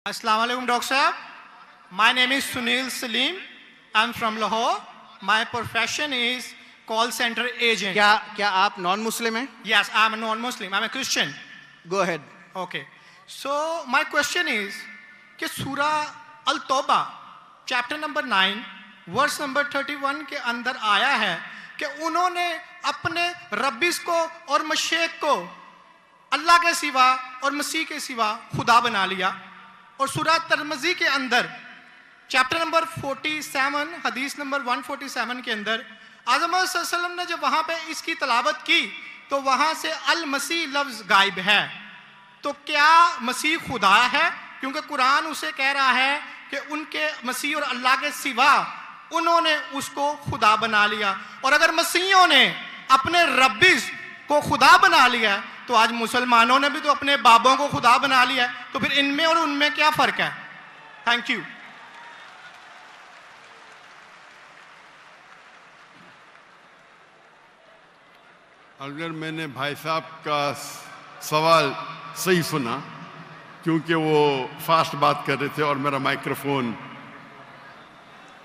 Assalamu alaikum, Dr. Sahab. My name is Sunil Salim. I'm from Lahore. My profession is call center agent. क्या आप non Muslim हैं? Yes, I'm a non-Muslim. I'm a Christian. Go ahead. Okay. So my question is कि सूरा अल-तौबा chapter number 9 verse number 31 के अंदर आया है कि उन्होंने अपने रब्बिस को और मशेक को अल्लाह के सिवा और मसीह के सिवा खुदा बना लिया। और सूरा तिरमिज़ी के अंदर चैप्टर नंबर 47 हदीस नंबर 147 के अंदर आज़म सल्लल्लाहु ने जब वहाँ पे इसकी तलावत की तो वहाँ से अल मसीह लफ्ज़ गायब है। तो क्या मसीह खुदा है? क्योंकि कुरान उसे कह रहा है कि उनके मसीह और अल्लाह के सिवा उन्होंने उसको खुदा बना लिया। और अगर मसीहों ने अपने रब्बिस को खुदा बना लिया तो आज मुसलमानों ने भी तो अपने बाबों को खुदा बना लिया है, तो फिर इनमें और उनमें क्या फर्क है? Thank you. अगर मैंने भाई साहब का सवाल सही सुना, क्योंकि वो फास्ट बात कर रहे थे और मेरा माइक्रोफोन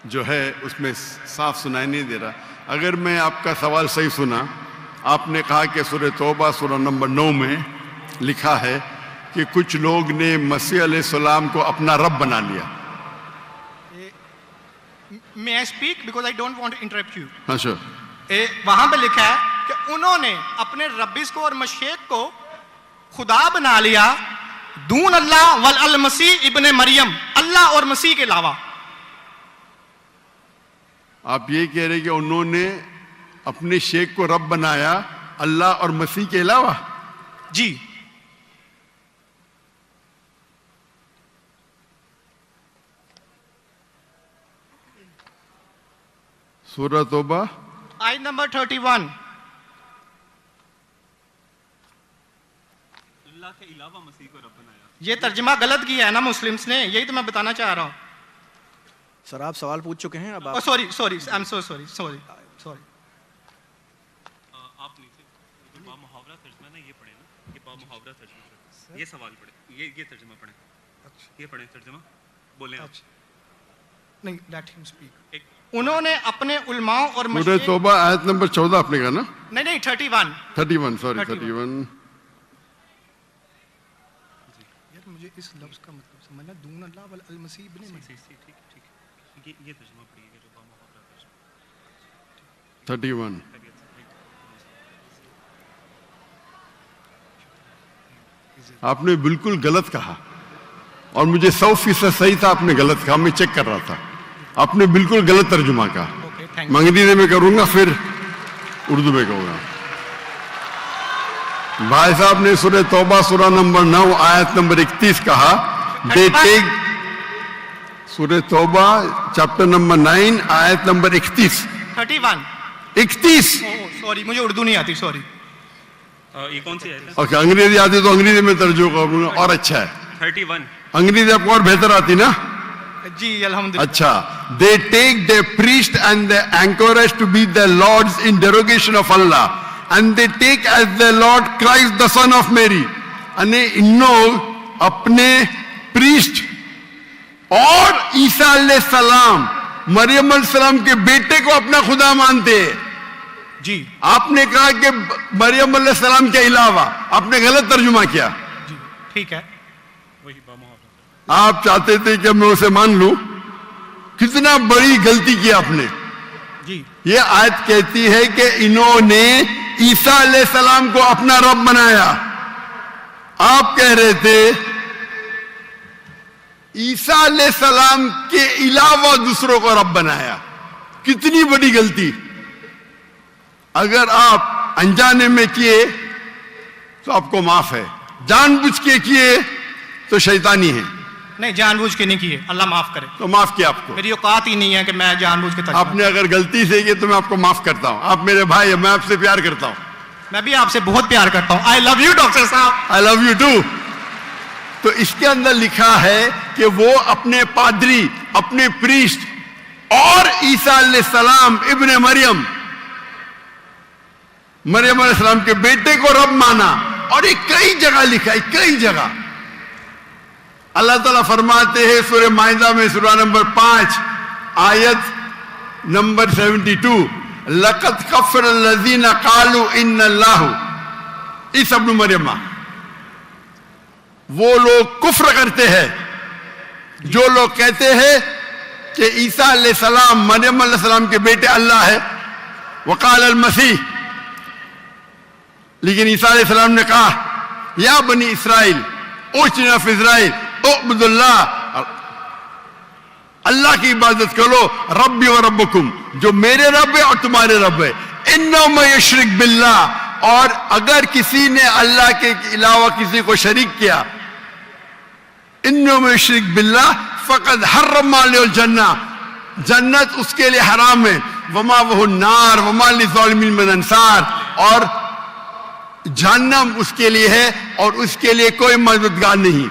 जो है उसमें साफ सुनाई नहीं दे रहा। अगर मैं आपका सवाल सही सुना, आपने कहा कि सूरह तौबा सूरह नंबर 9 में लिखा है कि कुछ लोग ने मसीह अलैहिस्सलाम को अपना रब बना लिया। May I speak because I don't want to interrupt you. हाँ sure. वहां पे लिखा है कि उन्होंने अपने रब्बिस को और मशेक को खुदा बना लिया दून अल्लाह वल अल मसीह इब्ने मरियम, अल्लाह और मसीह के अलावा। आप ये कह रहे कि उन्होंने अपने शेख को रब बनाया अल्लाह और मसीह के अलावा? जी। सूरह तौबा आयत नंबर 31। अल्लाह के अलावा मसीह को रब बनाया। ये तर्जुमा गलत किया है ना मुस्लिम्स ने, यही तो मैं बताना चाह रहा हूँ। सर आप सवाल पूछ चुके हैं, अब आप sorry I am so sorry. आप नीचे जो बामुहावरा तर्जुमा ना ये पढ़े ना, ये बामुहावरा तर्जुमा, ये सवाल पढ़े, ये तर्जुमा पढ़े। अच्छा, ये पढ़े तर्जुमा, बोले आप। नहीं, लेट हिम स्पीक। उन्होंने अपने उलमाओं और सूरह तौबा आयत नंबर 14 आपने कहा ना? नहीं 31 सॉरी 31। यार मुझे इस लफ्ज का मतलब समझना, दून अल्लाह वल अल मसीह इब्ने मरियम। ठीक ये तर्जुमा पढ़िए जो बामुहावरा तर्जुमा 31। आपने बिल्कुल गलत कहा और मुझे 100% सही था, आपने गलत कहा, मैं चेक कर रहा था। आपने बिल्कुल गलत तर्जुमा कहा। मैं अंग्रेजी में करूंगा फिर उर्दू में कहूंगा। भाई साहब ने सूरह तौबा सूरह नंबर 9 आयत नंबर 31 कहा, दे टेक। सूरह तौबा चैप्टर नंबर 9 आयत नंबर 31। सॉरी मुझे उर्दू नहीं आती, सॉरी। ये कौन सी है? ओके, अंग्रेजी आती तो अंग्रेजी में तर्जुमा करूंगा और अच्छा है। 31 अंग्रेजी आपको और बेहतर आती ना? जी अल्हम्दुलिल्लाह। अच्छा, they take their priest and the anchorage to be their lords in derogation of Allah, and they take as their Lord Christ the son of Mary. अने इन लोग अपने प्रीस्ट और ईसा अलैहिस्सलाम मरियम अलैहिस्सलाम के बेटे को अपना खुदा मानते हैं। जी आपने कहा कि मरियम अलैहिस्सलाम के अलावा, आपने गलत तर्जुमा किया। जी ठीक है। वही बामुहावरा। आप चाहते थे कि मैं उसे मान लूं, कितना बड़ी गलती की आपने। जी ये आयत कहती है कि इन्होंने ईसा अलैहिस्सलाम को अपना रब बनाया। आप कह रहे थे ईसा अलैहिस्सलाम के अलावा दूसरों को रब बनाया। कितनी बड़ी गलती। अगर आप अनजाने में किए तो आपको माफ है, जानबूझ के किए तो शैतानी है। नहीं, जानबूझ के नहीं किए, अल्लाह माफ करे। तो माफ किया आपको। मेरी औकात ही नहीं है कि मैं जानबूझ के आपने अगर गलती से किया तो मैं आपको माफ करता हूं। आप मेरे भाई हैं, मैं आपसे प्यार करता हूं। मैं भी आपसे बहुत प्यार करता हूं। आई लव यू डॉक्टर साहब। I love you too. तो इसके अंदर लिखा है कि वो अपने पादरी, अपने प्रीस्ट और ईसा अलैहिस्सलाम इब्ने मरियम, मरियम अलैहिस्सलाम के बेटे को रब माना। और ये कई जगह लिखा है, कई जगह। अल्लाह ताला फरमाते हैं सूरह माइदा में सूरह नंबर 5 आयत नंबर 72, लक़द कफ़र लज़ीना क़ालू इन्नल्लाहु, ईसा इब्न मरियम, वो लोग कुफ्र करते हैं जो लोग कहते हैं कि ईसा अलैहिस्सलाम मरियम अलैहिस्सलाम के बेटे अल्लाह है। वक़ाल अल मसीह, लेकिन ईसा अलैहिस्सलाम ने कहा या बनी इसराइल उजना फी इज़राइल उअबुदुल्लाह, अल्लाह की इबादत करो, रब्बी व रब्बकुम, जो मेरे रब है और तुम्हारे रब है। इन्नो में यशरिक बिल्लाह, और अगर किसी ने अल्लाह के अलावा किसी को शरीक किया, इन्नो में यशरिक बिल्लाह फ़क़द हर्रम अलैहिल जन्नह, जन्नत उसके लिए हराम है, वमा वहु नार वमा लिज़ालिमीन मिन अंसार, और जहन्नम उसके लिए है और उसके लिए कोई मददगार नहीं।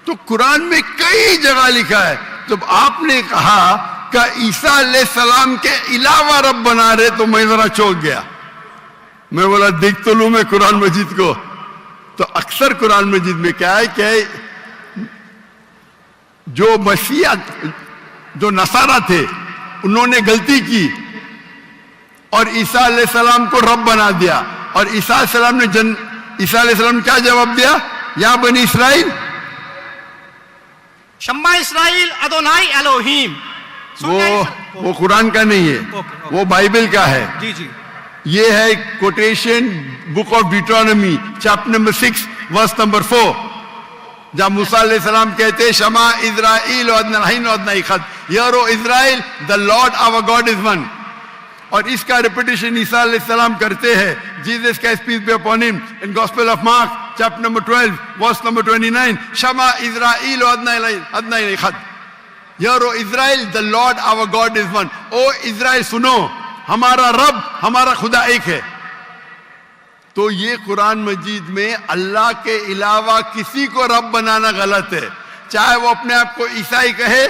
तो कुरान में कई जगह लिखा है। तो आपने कहा कि ईसा अलैहिस्सलाम के अलावा रब बना रहे, तो मैं जरा चौंक गया। मैं बोला देख तो लूं मैं कुरान मजीद को। तो अक्सर कुरान मजीद में क्या है कि जो मसीहा, जो नसारा थे, उन्होंने गलती की और ईसा अलैहिस्सलाम को रब बना दिया। और ईसा अलैहिस्सलाम ने क्या जवाब दिया? या बनी इसराइल शम्मा इसराइल अदोनाई एलोहीम। वो कुरान का नहीं है, वो बाइबल का है। जी जी, ये है quotation book of Deuteronomy chapter number 6 verse number 4, जहां मूसा अलैहिस्सलाम कहते हैं शमा इज़राइल वअदनाहीन वअदनाईखद, hear O Israel the Lord our God is one. और इसका रिपीटेशन ईसा अलैहिस्सलाम करते हैं, जीसस का peace be upon him, in gospel of Mark chapter number 12 verse number 29, शमा इज़राइल वअदनाईखद, hear O Israel the Lord our God is one. ओ Israel सुनो, हमारा रब, हमारा खुदा एक है। तो ये कुरान मजीद में अल्लाह के अलावा किसी को रब बनाना गलत है, चाहे वो अपने आप को ईसाई कहे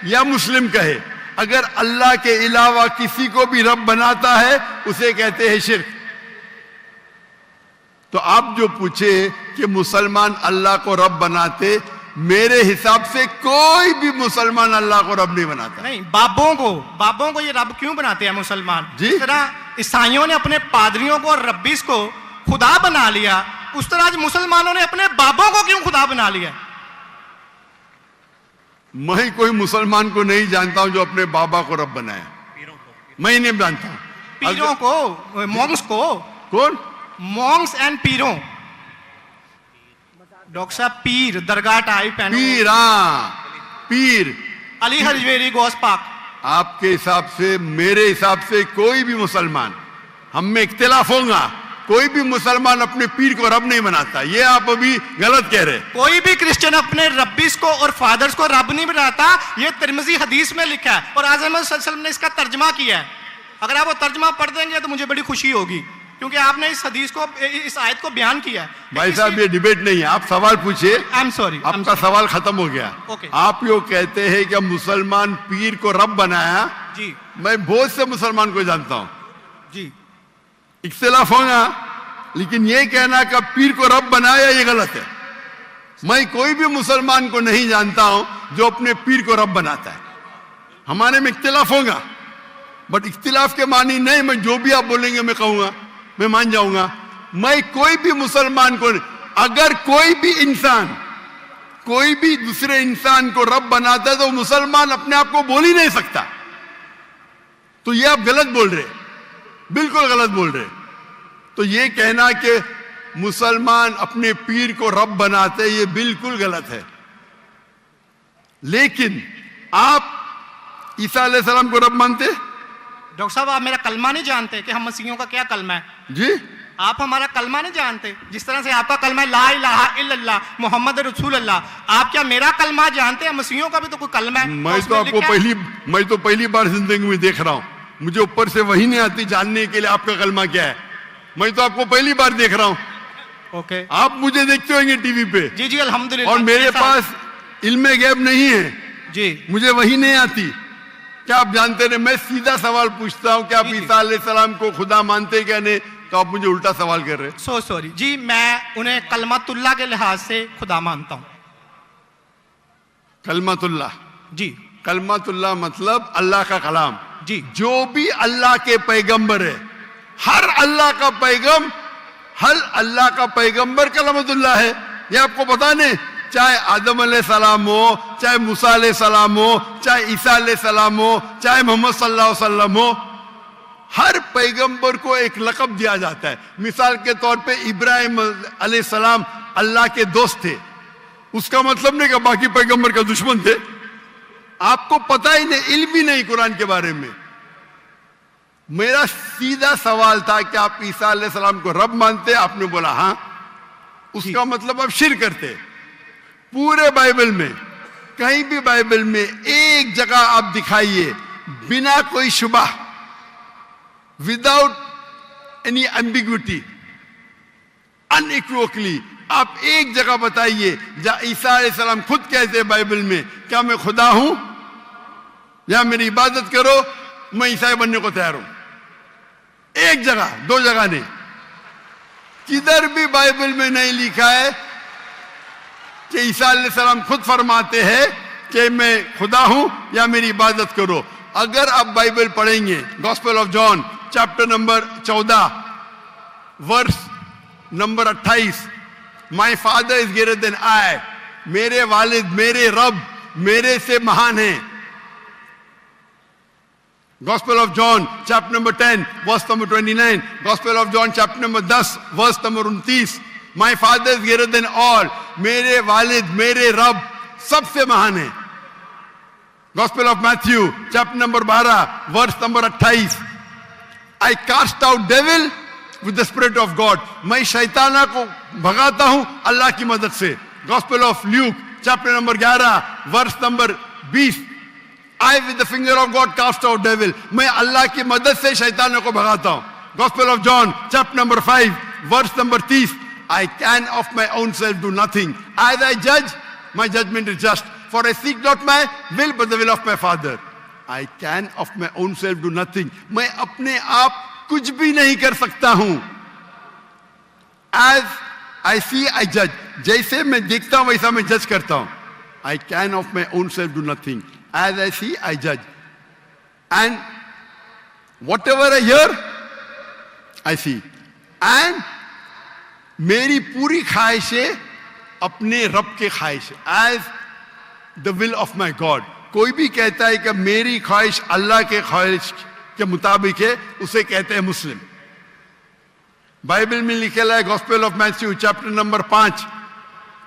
या मुस्लिम कहे। अगर अल्लाह के अलावा किसी को भी रब बनाता है उसे कहते हैं शिर्क। तो आप जो पूछे कि मुसलमान अल्लाह को रब बनाते, मेरे हिसाब से कोई भी मुसलमान अल्लाह को रब नहीं बनाता। नहीं, बाबों को ये रब क्यों बनाते हैं मुसलमान? जी? जिस तरह ईसाइयों ने अपने पादरियों को और रब्बीस को खुदा बना लिया, उस तरह आज मुसलमानों ने अपने बाबों को क्यों खुदा बना लिया? मैं कोई मुसलमान को नहीं जानता हूं जो अपने बाबा को रब बनाया, मैं नहीं जानता। पीरों को, मॉन्क्स को। कौन? Monks and पीरों। डॉक्टर साहब, पीर दरगाह टाइप है। पीर, हाँ पीर, अली हजवेरी गौस पाक। आपके हिसाब से, मेरे हिसाब से कोई भी मुसलमान, हम में इख्तिलाफ होगा, कोई भी मुसलमान अपने पीर को रब नहीं बनाता। ये आप अभी गलत कह रहे। कोई भी क्रिश्चियन अपने रब्बीस को और फादर्स को रब नहीं बनाता। ये तिरमिज़ी हदीस में लिखा है और आज़म सल्लल्लाहु अलैहि वसल्लम ने इसका तर्जमा किया है। अगर आप वो तर्जमा पढ़ देंगे तो मुझे बड़ी खुशी होगी, क्योंकि आपने इस हदीस को, इस आयत को बयान किया है। भाई साहब, ये डिबेट नहीं है, आप सवाल पूछिए। आई एम सॉरी, आपका सवाल खत्म हो गया। Okay. आप यो कहते हैं कि मुसलमान पीर को रब बनाया। जी मैं बहुत से मुसलमान को जानता हूं, जी, इख्तिलाफ होगा, लेकिन ये कहना कि पीर को रब बनाया ये गलत है। मैं कोई भी मुसलमान को नहीं जानता हूं जो अपने पीर को रब बनाता है। हमारे में इख्तिलाफ होगा, बट इख्तिलाफ के मानी नहीं मैं जो भी आप बोलेंगे मैं कहूंगा, मैं मान जाऊंगा। मैं कोई भी मुसलमान को, अगर कोई भी इंसान कोई भी दूसरे इंसान को रब बनाता है तो मुसलमान अपने आप को बोल ही नहीं सकता। तो ये आप गलत बोल रहे, बिल्कुल गलत बोल रहे। तो ये कहना कि मुसलमान अपने पीर को रब बनाते, ये बिल्कुल गलत है। लेकिन आप ईसा अलैहिस्सलाम को रब मानते? डॉक्टर साहब, आप मेरा कलमा नहीं जानते कि हम मसीहियों का क्या कलमा है? जी, आप हमारा कलमा नहीं जानते। जिस तरह से आपका कलमा है ला इलाहा इल्लल्लाह मोहम्मद रसूलुल्लाह, आप क्या मेरा कलमा जानते हैं? मसीहियों का भी तो कोई कलमा है। मैं तो पहली बार जिंदगी में देख रहा हूं। मुझे ऊपर से वही नहीं आती जानने के लिए आपका कलमा क्या है। मैं तो आपको पहली बार देख रहा हूं। ओके, आप मुझे देखते होंगे टीवी पे। जी जी, अल्हम्दुलिल्लाह। और मेरे पास इल्मे गैब नहीं है जी, मुझे वही नहीं आती। क्या आप जानते नहीं? मैं सीधा सवाल पूछता हूं कि आप ईसा अलैहिस्सलाम को खुदा मानते क्या नहीं, तो आप मुझे उल्टा सवाल कर रहे हैं। सो सॉरी जी, मैं उन्हें कलमतुल्लाह के लिहाज से खुदा मानता हूं। कलमतुल्लाह। जी कलमतुल्लाह मतलब अल्लाह का कलाम। जी जो भी अल्लाह के पैगंबर है, हर अल्लाह का पैगंबर कलमतुल्लाह है। ये आपको पता नहीं, चाहे आदम अलैहिस्सलाम हो, चाहे मूसा अलैहिस्सलाम हो, चाहे ईसा अलैहिस्सलाम हो, चाहे मोहम्मद सल्लल्लाहु अलैहि वसल्लम हो, हर पैगंबर को एक लक़ब दिया जाता है। मिसाल के तौर पे इब्राहिम अलैहिस्सलाम अल्लाह के दोस्त थे, उसका मतलब नहीं कि बाकी पैगंबर का दुश्मन थे। आपको पता ही नहीं, इल्म भी नहीं कुरान के बारे में। मेरा सीधा सवाल था कि आप ईसा अलैहिस्सलाम को रब मानते? आपने बोला हाँ। उसका मतलब आप शिर्क करते। पूरे बाइबल में, कहीं भी बाइबल में एक जगह आप दिखाइए बिना कोई शुबा, विदाउट एनी एम्बिग्विटी, अनइक्वोकली, आप एक जगह बताइए जहां ईसा अलैहिस्सलाम खुद कहते हैं बाइबल में, क्या मैं खुदा हूं या मेरी इबादत करो, मैं ईसाई बनने को तैयार हूं। एक जगह, दो जगह नहीं, किधर भी बाइबल में नहीं लिखा है कि ईसा अलैहिस्सलाम खुद फरमाते हैं कि मैं खुदा हूं या मेरी इबादत करो। अगर आप बाइबल पढ़ेंगे, gospel of John chapter number 14 verse number 28, my father is greater than I, मेरे वालिद, मेरे रब मेरे से महान है। Gospel of John chapter number 10 verse number 29, Gospel of John chapter number 10 verse number 29, my father is greater than all, मेरे वालिद, मेरे रब सबसे महान है। Gospel of Matthew chapter number 12 verse number 28, I cast out devil with the spirit of God, मैं शैताना को भगाता हूं अल्लाह की मदद से। Gospel of Luke chapter number 11 verse number 20, I with the finger of God cast out devil, मैं अल्लाह की मदद से शैतानों को भगाता हूं। Gospel of John chapter number 5 verse number 30, I can of my own self do nothing, as I judge my judgment is just, for I seek not my will but the will of my Father। I can of my own self do nothing, मैं अपने आप कुछ भी नहीं कर सकता हूं। As I see I judge, जैसे मैं देखता हूं वैसा मैं जज करता हूं। I can of my own self do nothing, as I see I judge, and whatever I hear I see, and मेरी पूरी ख्वाहिशें अपने रब के ख्वाहिश, as the will of my God। कोई भी कहता है कि मेरी ख्वाहिश अल्लाह के ख्वाहिश के मुताबिक है, उसे कहते हैं मुस्लिम। बाइबल में लिखा है gospel of Matthew chapter number 5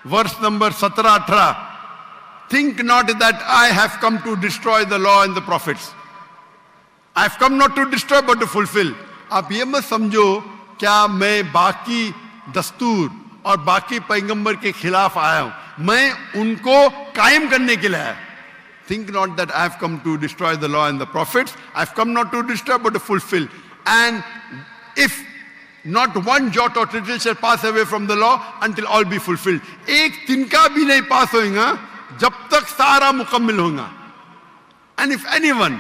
verse number 17-18, think not that I have come to destroy the law and the prophets, I have come not to destroy but to fulfill। आप ये मत समझो क्या मैं बाकी दस्तूर और बाकी पैगंबर के खिलाफ आया हूं, मैं उनको कायम करने के लिए आया। Think not that I have come to destroy the law and the prophets, I have come not to destroy but to fulfill। And if not one jot or tittle shall pass away from the law until all be fulfilled, एक तिनका भी नहीं पास होगा जब तक सारा मुकम्मल होगा। And if anyone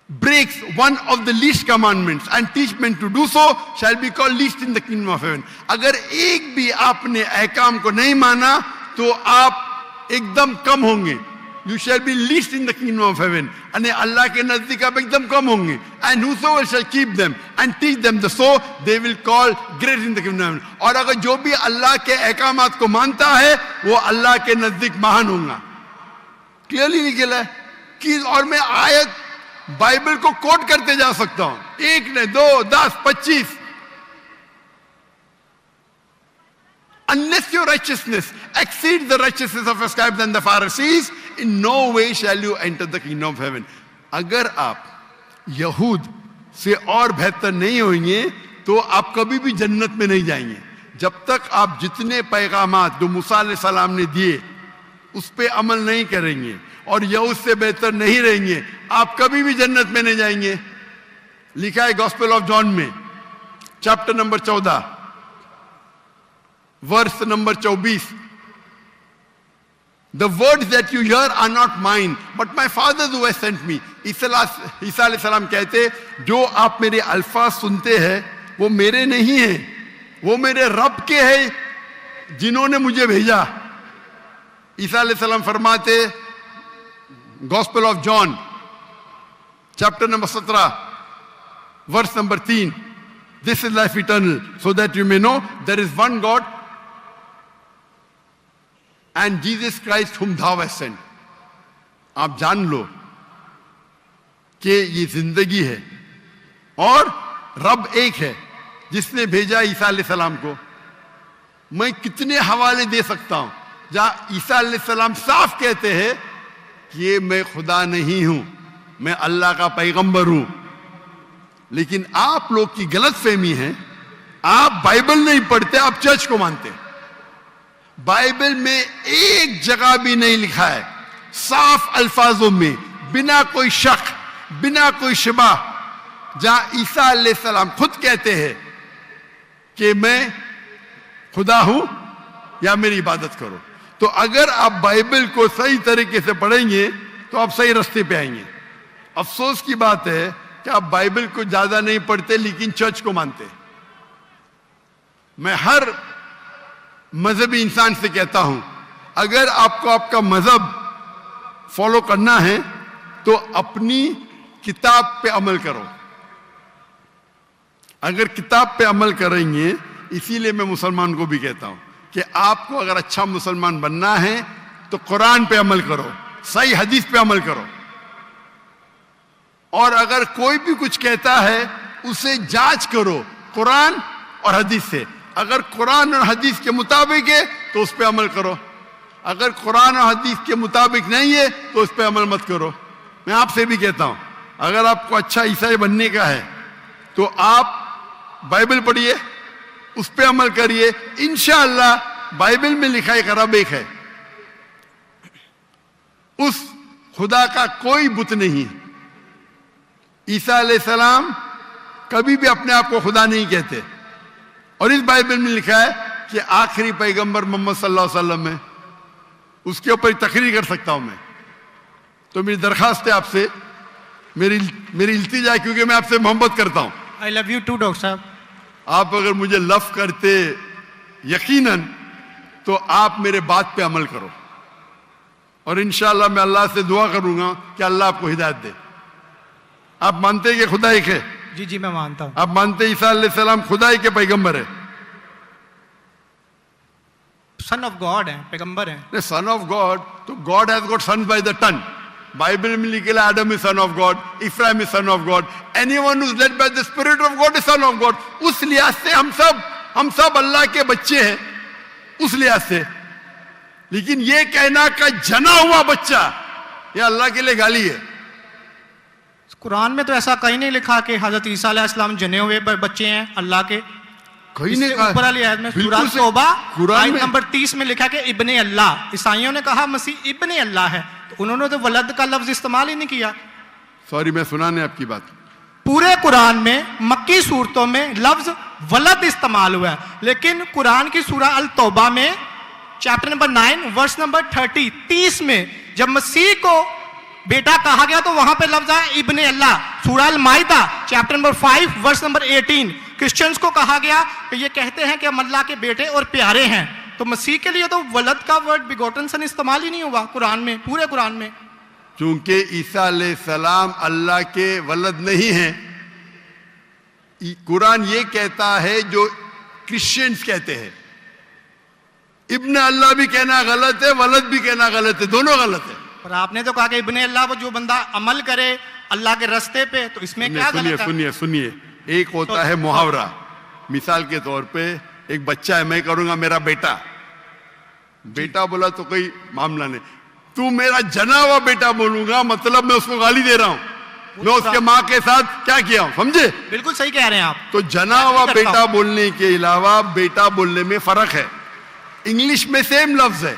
breaks one of the least commandments and teach men to do so shall be called least in the kingdom of heaven। अगर एक भी आपने अहकाम को नहीं माना तो आप एकदम कम होंगे। You shall be least in the kingdom of heaven, अने अल्लाह के नजदीक आप एकदम कम होंगे। And whosoever shall keep them and teach them the so they will call great in the kingdom of heaven। और अगर जो भी अल्लाह के अहकामात को मानता है वो अल्लाह के नजदीक महान होगा। क्लियरली निकला है कि, और मैं आयत बाइबल को कोट करते जा सकता हूं, एक ने 2, 10, 25। Unless your righteousness exceeds the righteousness of your scribes and the Pharisees, in no way shall you enter the kingdom of heaven। अगर आप यहूद से और बेहतर नहीं होंगे तो आप कभी भी जन्नत में नहीं जाएंगे। जब तक आप जितने पैगामात जो मूसा अलैहिस्सलाम ने दिए उस पे अमल नहीं करेंगे और यहूद से बेहतर नहीं रहेंगे, आप कभी भी जन्नत में नहीं जाएंगे। लिखा है गॉस्पेल ऑफ जॉन में chapter number 14 verse number 24, the words that you hear are not mine but my father who has sent me। ईसा अलैहिस्सलाम कहते जो आप मेरे अल्फाज सुनते हैं वो मेरे नहीं है, वो मेरे रब के हैं जिन्होंने मुझे भेजा। ईसा अलैहिस्सलाम फरमाते, gospel of John chapter number 17 verse number 3, this is life eternal so that you may know there is one God and Jesus Christ whom thou hast sent। आप जान लो कि ये जिंदगी है और रब एक है जिसने भेजा ईसा अलैहिस्सलाम को। मैं कितने हवाले दे सकता हूं जहां ईसा अलैहिस्सलाम साफ कहते हैं कि ये मैं खुदा नहीं हूं, मैं अल्लाह का पैगंबर हूं। लेकिन आप लोग की गलतफहमी है, आप बाइबल नहीं पढ़ते, आप चर्च को मानते हैं। बाइबल में एक जगह भी नहीं लिखा है साफ अल्फाजों में, बिना कोई शक, बिना कोई शिबा, जहां ईसा अलैहिस्सलाम खुद कहते हैं कि मैं खुदा हूं या मेरी इबादत करो। तो अगर आप बाइबल को सही तरीके से पढ़ेंगे तो आप सही रास्ते पे आएंगे। अफसोस की बात है कि आप बाइबल को ज्यादा नहीं पढ़ते लेकिन चर्च को मानते। मैं हर मजहबी इंसान से कहता हूं, अगर आपको आपका मजहब फॉलो करना है तो अपनी किताब पे अमल करो। अगर किताब पे अमल करेंगे, इसीलिए मैं मुसलमान को भी कहता हूं कि आपको अगर अच्छा मुसलमान बनना है तो कुरान पे अमल करो, सही हदीस पे अमल करो। और अगर कोई भी कुछ कहता है उसे जांच करो कुरान और हदीस से। अगर कुरान और हदीस के मुताबिक है तो उस पे अमल करो, अगर कुरान और हदीस के मुताबिक नहीं है तो उस पे अमल मत करो। मैं आपसे भी कहता हूं, अगर आपको अच्छा ईसाई बनने का है तो आप बाइबल पढ़िए, उस पे अमल करिए। इंशाअल्लाह बाइबल में लिखा एक रब एक है, उस खुदा का कोई बुत नहीं है। ईसा अलैहिस्सलाम कभी भी अपने आप को खुदा नहीं कहते। और इस बाइबल में लिखा है कि आखिरी पैगंबर मोहम्मद सल्लल्लाहु अलैहि वसल्लम है। उसके ऊपर तकरीर कर सकता हूं मैं। तो मेरी दरखास्त है आपसे, मेरी इल्तिजा है, क्योंकि मैं आपसे मोहब्बत करता हूं। I love you too doctor साहब। आप अगर मुझे लव करते यकीनन तो आप मेरे बात पे अमल करो। और इंशाअल्लाह मैं अल्लाह से दुआ करूंगा कि अल्लाह आपको हिदायत दे। आप मानते हैं कि खुदा एक है? जी जी मैं मानता हूं। आप मानते हैं ईसा अलैहिस्सलाम खुदाई के पैगंबर है? सन ऑफ गॉड है, पैगंबर है। सन ऑफ गॉड, तो God has got sons by the ton. Bible में लिखे Adam is son of God, Ephraim is son of God, anyone who is led by the spirit of God is son of God. उस लिहाज से हम सब अल्लाह के बच्चे हैं, उस लिहाज से। लेकिन ये कहना का जना हुआ बच्चा, ये अल्लाह के लिए गाली है। कुरान में तो ऐसा कहीं नहीं लिखा कि हजरत ईसा अलैहिस्सलाम जने हुए बच्चे हैं अल्लाह के। कहीं नहीं ऊपर वाली आयत में सूरह तौबा आयत नंबर 30 में लिखा कि इब्ने अल्लाह। ईसाइयों ने कहा मसीह इब्ने अल्लाह है, तो उन्होंने तो वलद का लफ्ज इस्तेमाल ही नहीं किया। सॉरी, मैं सुनाने आपकी बात। पूरे कुरान में मक्की सूरतों में लफ्ज वलद इस्तेमाल हुआ है, लेकिन कुरान की सूरह अल तौबा में चैप्टर नंबर 9 वर्स नंबर 30 में जब मसीह को बेटा कहा गया तो वहां पे लफ्ज आया इब्ने अल्लाह। सूरह अल माइदा chapter number 5 verse number 18 Christians को कहा गया कि ये कहते हैं कि हम अल्लाह के बेटे और प्यारे हैं। तो मसीह के लिए तो वलद का वर्ड बिगोटन सन इस्तेमाल ही नहीं हुआ कुरान में, पूरे कुरान में। चूंकि ईसा अलैहिस्सलाम अल्लाह के वलद नहीं है, कुरान ये कहता है जो क्रिश्चियंस कहते हैं। इब्ने अल्लाह भी कहना गलत है, वलद भी कहना गलत है, दोनों गलत है। और आपने तो कहा कि इब्ने अल्लाह वो जो बंदा अमल करे अल्लाह के रास्ते पे, तो इसमें क्या गलत है? सुनिए, एक होता है मुहावरा। मिसाल के तौर पे एक बच्चा है, मैं करूंगा मेरा बेटा, बेटा बोला तो कोई मामला नहीं। तू मेरा जना हुआ बेटा बोलूंगा मतलब मैं उसको गाली दे रहा हूं, मैं उसके माँ के साथ क्या किया हूं, समझे? बिल्कुल सही कह रहे हैं आप। तो जना हुआ बेटा बोलने के अलावा बेटा बोलने में फर्क है। इंग्लिश में सेम लफ्ज है,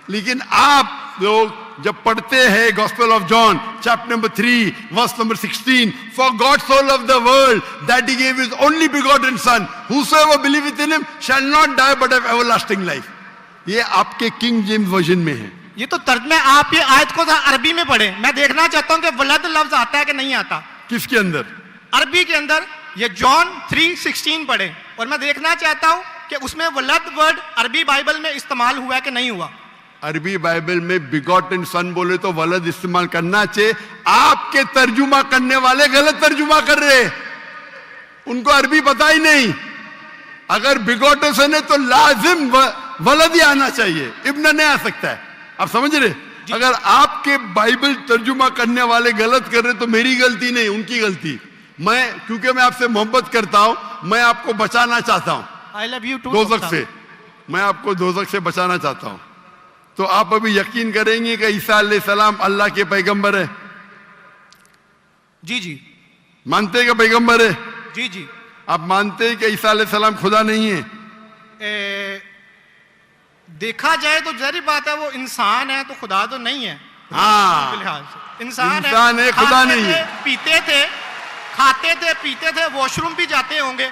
लेकिन आप लोग जब पढ़ते हैं gospel of John chapter number 3 verse number 16, for God so loved the world that he gave his only begotten son, whosoever believeth in him shall not die but have everlasting life। ये आपके king James version में है। ये तो तर्जमे आप ये आयत को अरबी में पढ़े। मैं देखना चाहता हूं कि वलद लफ्ज आता है कि नहीं आता। किसके अंदर? अरबी के अंदर। ये जॉन 3:16 पढ़े और मैं देखना चाहता हूं कि उसमें वलद वर्ड अरबी बाइबल में इस्तेमाल हुआ है कि नहीं हुआ। अरबी बाइबल में बिगॉटन सन बोले तो वलद इस्तेमाल करना चाहिए। आपके तर्जुमा करने वाले गलत तर्जुमा कर रहे हैं, उनको अरबी पता ही नहीं। अगर बिगॉटन सन है तो लाजिम वलद ही आना चाहिए, इब्न नहीं आ सकता है। आप समझ रहे? अगर आपके बाइबल तर्जुमा करने वाले गलत कर रहे तो मेरी गलती नहीं, उनकी गलती। क्योंकि मैं आपसे मोहब्बत करता हूं, मैं आपको बचाना चाहता हूं आई लव यू टू दोज़ख से, मैं आपको दोज़ख से बचाना चाहता हूं। तो आप अभी यकीन करेंगे कि ईसा अलैहिस्सलाम अल्लाह के पैगंबर है? जी जी मानते हैं कि पैगंबर है? जी जी। आप मानते हैं कि ईसा अलैहिस्सलाम खुदा नहीं है? देखा जाए तो जरी बात है, वो इंसान है तो खुदा तो नहीं है। हाँ, फिलहाल से इंसान है, खुदा नहीं है। पीते थे, खाते थे, पीते थे, वॉशरूम भी जाते होंगे,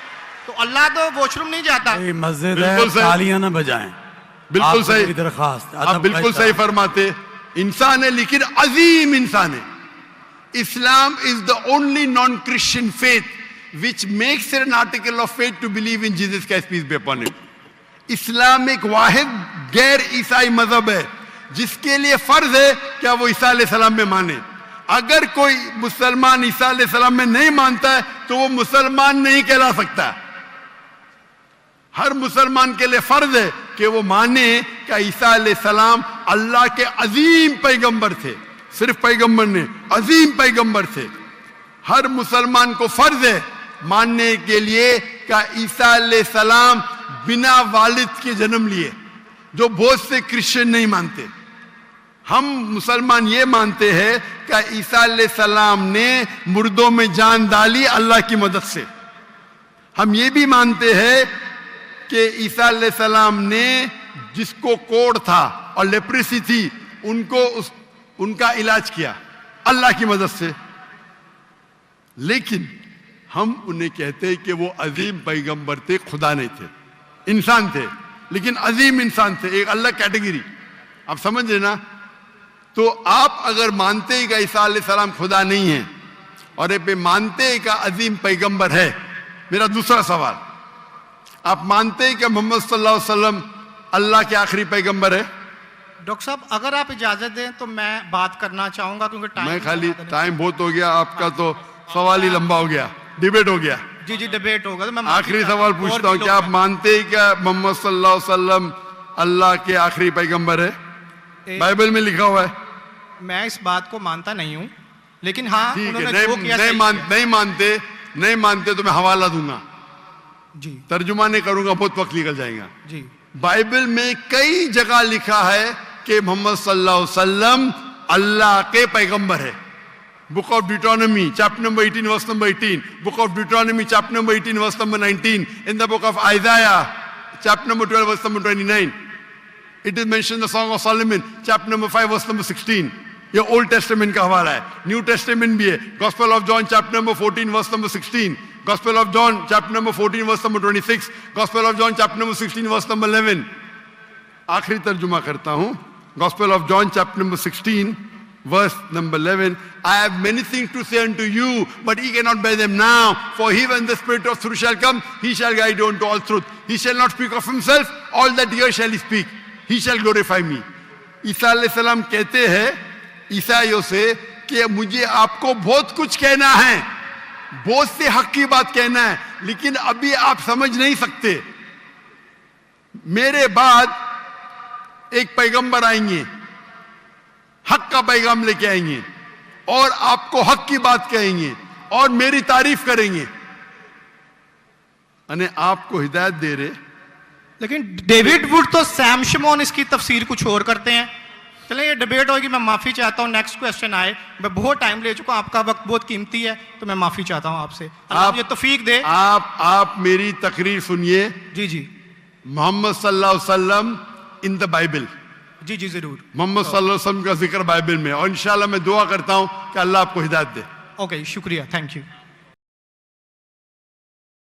तो अल्लाह तो वॉशरूम नहीं जाता। मस्जिद है, तालियां ना बजाएं। बिल्कुल सही दरखास्त, आप बिल्कुल सही फरमाते। इंसान है लेकिन अजीम इंसान है। Islam is the only non Christian faith which makes an article of faith to believe in Jesus Christ peace be upon him. Islam एक वाहिद गैर ईसाई मजहब है जिसके लिए फर्ज है क्या वो ईसा अलैहिस्सलाम में माने। अगर कोई मुसलमान ईसा अलैहिस्सलाम में नहीं मानता है तो वो मुसलमान नहीं कहला सकता। हर मुसलमान के लिए फर्ज है कि वो माने कि ईसा अलैहिस्सलाम अल्लाह के अजीम पैगंबर थे। सिर्फ पैगंबर ने, अजीम पैगंबर थे। हर मुसलमान को फर्ज है मानने के लिए कि ईसा अलैहिस्सलाम बिना वालिद के जन्म लिए, जो बहुत से क्रिश्चियन नहीं मानते। हम मुसलमान ये मानते हैं कि ईसा अलैहिस्सलाम ने मुर्दों में जान डाली अल्लाह की मदद से। हम ये भी मानते हैं कि ईसा अलैहिस्सलाम ने जिसको कोढ़ था और लेप्रेसी थी उनका इलाज किया अल्लाह की मदद से। लेकिन हम उन्हें कहते हैं कि वो अजीम पैगंबर थे, खुदा नहीं थे, इंसान थे, लेकिन अजीम इंसान थे, एक अलग कैटेगरी। आप समझ रहे ना? तो आप अगर मानते हैं कि ईसा अलैहिस्सलाम खुदा नहीं है और ये मानते हैं कि अजीम पैगंबर है, मेरा दूसरा सवाल, आप मानते हैं कि मोहम्मद सल्लल्लाहु अलैहि वसल्लम अल्लाह के आखिरी पैगंबर है? डॉक्टर साहब अगर आप इजाजत दें तो मैं बात करना चाहूंगा, क्योंकि टाइम बहुत हो गया आपका, तो सवाल ही लंबा हो गया, डिबेट हो गया। जी जी डिबेट होगा। तो मैं आखिरी सवाल पूछता हूँ, क्या आप मानते हैं क्या मोहम्मद सल्लल्लाहु अलैहि वसल्लम अल्लाह के आखिरी पैगंबर है? बाइबल में लिखा हुआ है। मैं इस बात को मानता नहीं हूँ, लेकिन हाँ ठीक है, नहीं मानते तो मैं हवाला दूंगा जी, तर्जुमा नहीं करूंगा, बहुत वक्त निकल जाएगा जी। बाइबल में कई जगह लिखा है कि मोहम्मद सल्लल्लाहु अलैहि वसल्लम अल्लाह के पैगंबर है। Book of Deuteronomy chapter number 18 verse number 18, book of Deuteronomy chapter number 18 verse number 19, in the book of Isaiah chapter number 12 verse number 29, it is mention the song of Solomon chapter number 5 verse number 16। ये old testament का हवाला है, new testament भी है। Gospel of John chapter number 14 verse number 16, gospel of John chapter number 14 verse number 26, gospel of John chapter number 16 verse number 11। आखिरी तर्जुमा करता हूं, gospel of John chapter number 16 verse number 11, I have many things to say unto you, but ye cannot bear them now. For he, when the Spirit of truth shall come, he shall guide you unto all truth. He shall not speak of himself, all that he shall he speak. He shall glorify me. ईसा अलैहिस्सलाम कहते हैं ईसाइयों से कि मुझे आपको बहुत कुछ कहना है, बहुत से हक की बात कहना है, लेकिन अभी आप समझ नहीं सकते। मेरे बाद एक पैगंबर आएंगे, हक का पैगाम लेके आएंगे और आपको हक की बात कहेंगे और मेरी तारीफ करेंगे, यानी आपको हिदायत दे रहे। लेकिन डेविड वुड तो सैम शमोन इसकी तफसीर कुछ और करते हैं। चलिए ये डिबेट होगी, मैं माफी चाहता हूँ। नेक्स्ट क्वेश्चन आए, मैं बहुत टाइम ले चुका हूँ, आपका वक्त बहुत कीमती है, तो मैं माफी चाहता हूँ आपसे। आप ये तौफीक दे। आप मेरी तकरीर सुनिए। जी जी। मोहम्मद सल्लल्लाहु अलैहि वसल्लम इन द बाइबल, जी जी जरूर, मोहम्मद सल्लल्लाहु अलैहि वसल्लम का जिक्र बाइबल में, और इंशाल्लाह मैं दुआ करता हूं कि अल्लाह आपको हिदायत दे। ओके शुक्रिया, थैंक यू।